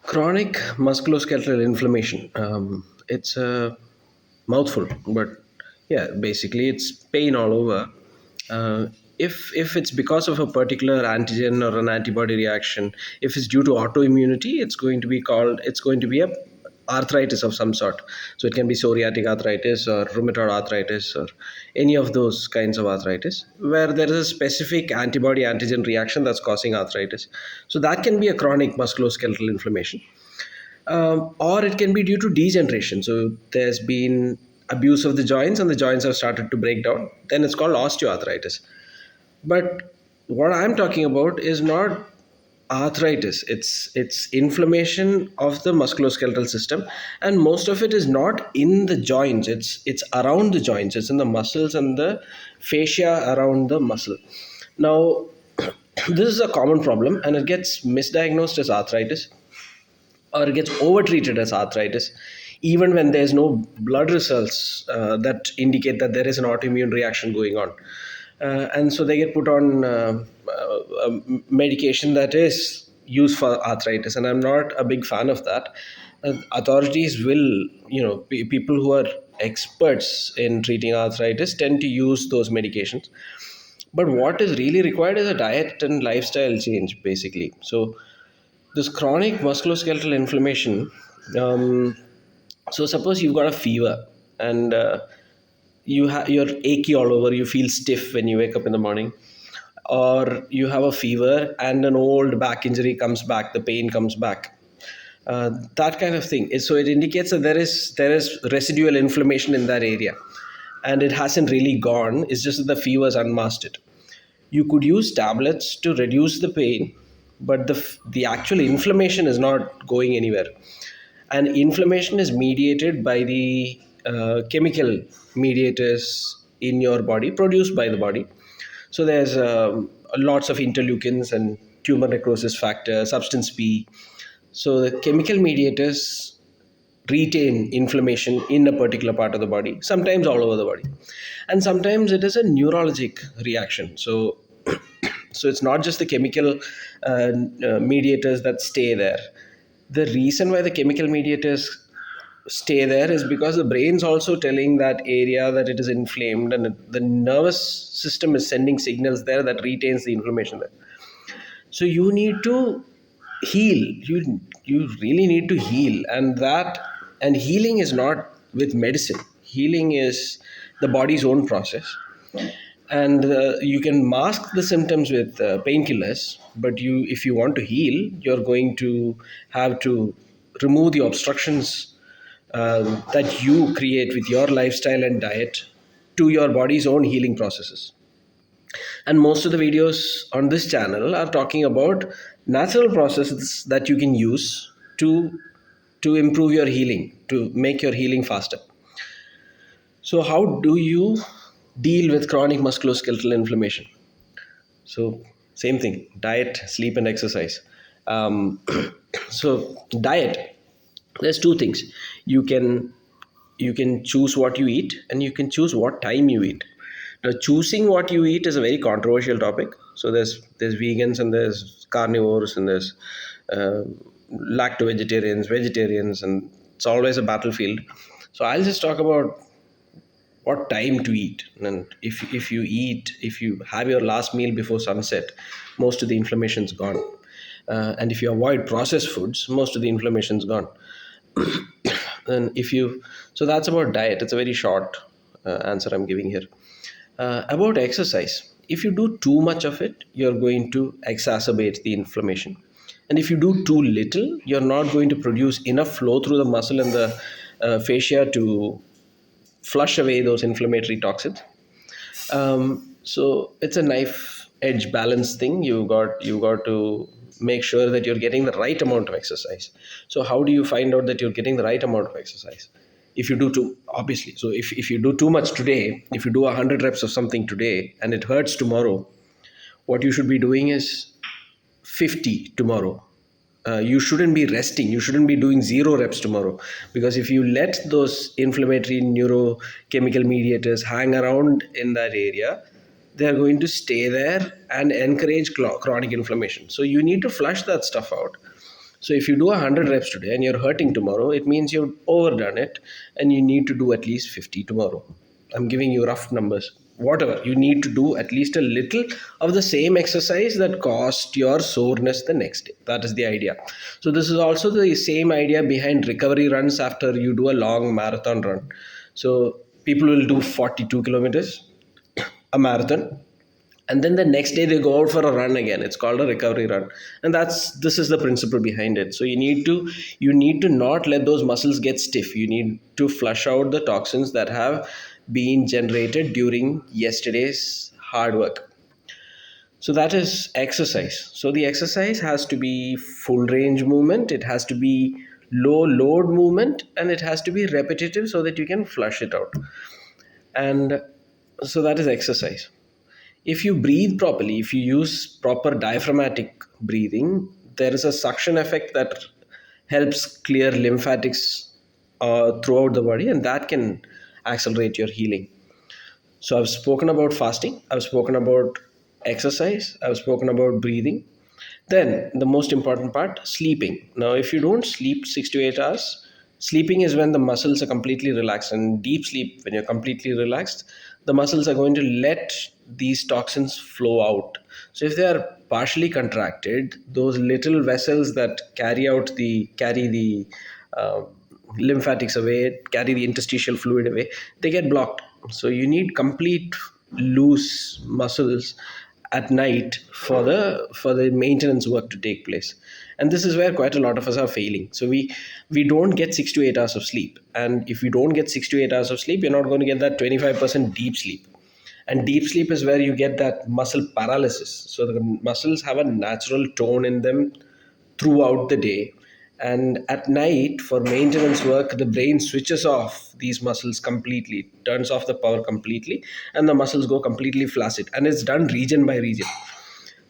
Chronic musculoskeletal inflammation. It's a mouthful, but yeah, basically it's pain all over. If it's because of a particular antigen or an antibody reaction, if it's due to autoimmunity, it's going to be a arthritis of some sort. So it can be psoriatic arthritis or rheumatoid arthritis or any of those kinds of arthritis where there is a specific antibody antigen reaction that's causing arthritis. So that can be a chronic musculoskeletal inflammation, or it can be due to degeneration. So there's been abuse of the joints and the joints have started to break down. Then it's called osteoarthritis. But what I'm talking about is not arthritis. It's inflammation of the musculoskeletal system, and most of it is not in the joints. It's around the joints. It's in the muscles and the fascia around the muscle. Now, this is a common problem, and it gets misdiagnosed as arthritis or it gets overtreated as arthritis, even when there's no blood results that indicate that there is an autoimmune reaction going on. And so they get put on medication that is used for arthritis, and I'm not a big fan of that. Authorities will, people who are experts in treating arthritis tend to use those medications. But what is really required is a diet and lifestyle change, basically. So this chronic musculoskeletal inflammation. So suppose you've got a fever and you're achy all over. You feel stiff when you wake up in the morning, or you have a fever and an old back injury comes back. The pain comes back. That kind of thing. So it indicates that there is residual inflammation in that area, and it hasn't really gone. It's just that the fever's unmasked it. You could use tablets to reduce the pain, but the actual inflammation is not going anywhere. And inflammation is mediated by the chemical mediators in your body, produced by the body. So there's lots of interleukins and tumor necrosis factor, substance P. So the chemical mediators retain inflammation in a particular part of the body, sometimes all over the body, and sometimes it is a neurologic reaction. So it's not just the chemical mediators that stay there. The reason why the chemical mediators stay there is because the brain's also telling that area that it is inflamed, and the nervous system is sending signals there that retains the inflammation there. So you need to heal. You really need to heal, and healing is not with medicine. Healing is the body's own process, and you can mask the symptoms with painkillers. But if you want to heal, you're going to have to remove the obstructions that you create with your lifestyle and diet to your body's own healing processes. And most of the videos on this channel are talking about natural processes that you can use to improve your healing, to make your healing faster. So how do you deal with chronic musculoskeletal inflammation? So same thing: diet, sleep, and exercise. um, so diet, there's two things. You can you can choose what you eat, and you can choose what time you eat. Now, choosing what you eat is a very controversial topic. So there's vegans, and there's carnivores, and there's uh, vegetarians, and it's always a battlefield. So I'll just talk about what time to eat. And if you have your last meal before sunset, most of the inflammation's gone. And if you avoid processed foods, most of the inflammation's gone. And if you So that's about diet. It's a very short answer I'm giving here. About exercise, if you do too much of it, you're going to exacerbate the inflammation, and if you do too little, you're not going to produce enough flow through the muscle and the fascia to flush away those inflammatory toxins. So it's a knife edge balance thing. You got to make sure that you're getting the right amount of exercise. So how do you find out that you're getting the right amount of exercise? If you do too Obviously, so if you do too much today, if you do 100 reps of something today and it hurts tomorrow, what you should be doing is 50 tomorrow. You shouldn't be resting. You shouldn't be doing 0 reps tomorrow, because if you let those inflammatory neurochemical mediators hang around in that area, they're going to stay there and encourage chronic inflammation. So you need to flush that stuff out. So if you do 100 reps today and you're hurting tomorrow, it means you've overdone it and you need to do at least 50 tomorrow. I'm giving you rough numbers. Whatever, you need to do at least a little of the same exercise that caused your soreness the next day. That is the idea. So this is also the same idea behind recovery runs after you do a long marathon run. So people will do 42 kilometers, a marathon, and then the next day they go out for a run again. It's called a recovery run, and this is the principle behind it. So you need to not let those muscles get stiff. You need to flush out the toxins that have been generated during yesterday's hard work. So that is exercise. So the exercise has to be full range movement, it has to be low load movement, and it has to be repetitive so that you can flush it out. And so that is exercise. If you breathe properly, if you use proper diaphragmatic breathing, there is a suction effect that helps clear lymphatics throughout the body, and that can accelerate your healing. So I've spoken about fasting, I've spoken about exercise, I've spoken about breathing. Then the most important part, sleeping. Now, if you don't sleep 6 to 8 hours, sleeping is when the muscles are completely relaxed. And deep sleep, when you're completely relaxed, the muscles are going to let these toxins flow out. So if they are partially contracted, those little vessels that carry the uh, lymphatics away, carry the interstitial fluid away, they get blocked. So you need complete loose muscles at night for the maintenance work to take place. And this is where quite a lot of us are failing. So we don't get 6 to 8 hours of sleep, and if you don't get 6 to 8 hours of sleep, you're not going to get that 25% deep sleep. And deep sleep is where you get that muscle paralysis. So the muscles have a natural tone in them throughout the day, and at night for maintenance work the brain switches off these muscles completely, turns off the power completely, and the muscles go completely flaccid, and it's done region by region.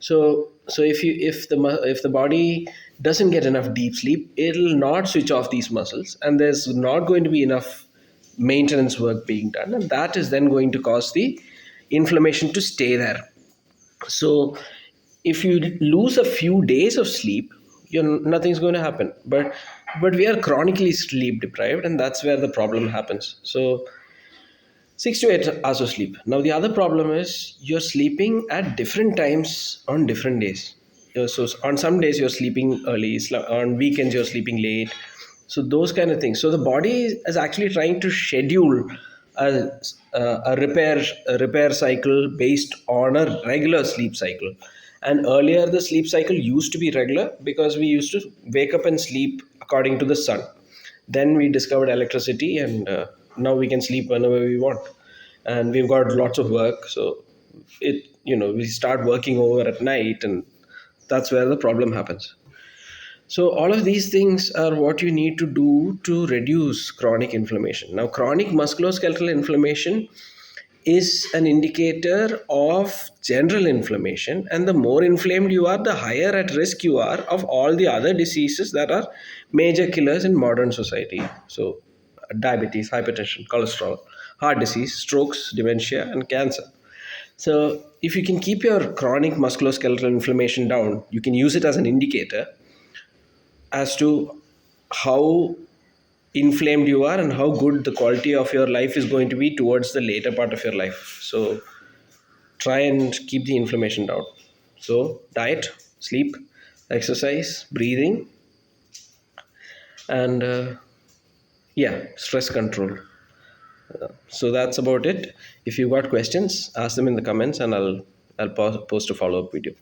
So if the body doesn't get enough deep sleep, it'll not switch off these muscles, and there's not going to be enough maintenance work being done, and that is then going to cause the inflammation to stay there. So if you lose a few days of sleep, nothing's going to happen. But we are chronically sleep deprived, and that's where the problem happens. So 6 to 8 hours of sleep. Now the other problem is you're sleeping at different times on different days. So on some days you're sleeping early, on weekends you're sleeping late. So those kind of things. So the body is actually trying to schedule a, a repair cycle based on a regular sleep cycle. And earlier the sleep cycle used to be regular because we used to wake up and sleep according to the sun. Then we discovered electricity, and now we can sleep whenever we want. And we've got lots of work, so we start working over at night, and that's where the problem happens. So all of these things are what you need to do to reduce chronic inflammation. Now, chronic musculoskeletal inflammation is an indicator of general inflammation, and the more inflamed you are, the higher at risk you are of all the other diseases that are major killers in modern society. So diabetes, hypertension, cholesterol, heart disease, strokes, dementia, and cancer. So if you can keep your chronic musculoskeletal inflammation down, you can use it as an indicator as to how inflamed you are and how good the quality of your life is going to be towards the later part of your life. So try and keep the inflammation down. So diet, sleep, exercise, breathing, and yeah, stress control. So that's about it. If you've got questions, ask them in the comments, and I'll post a follow-up video.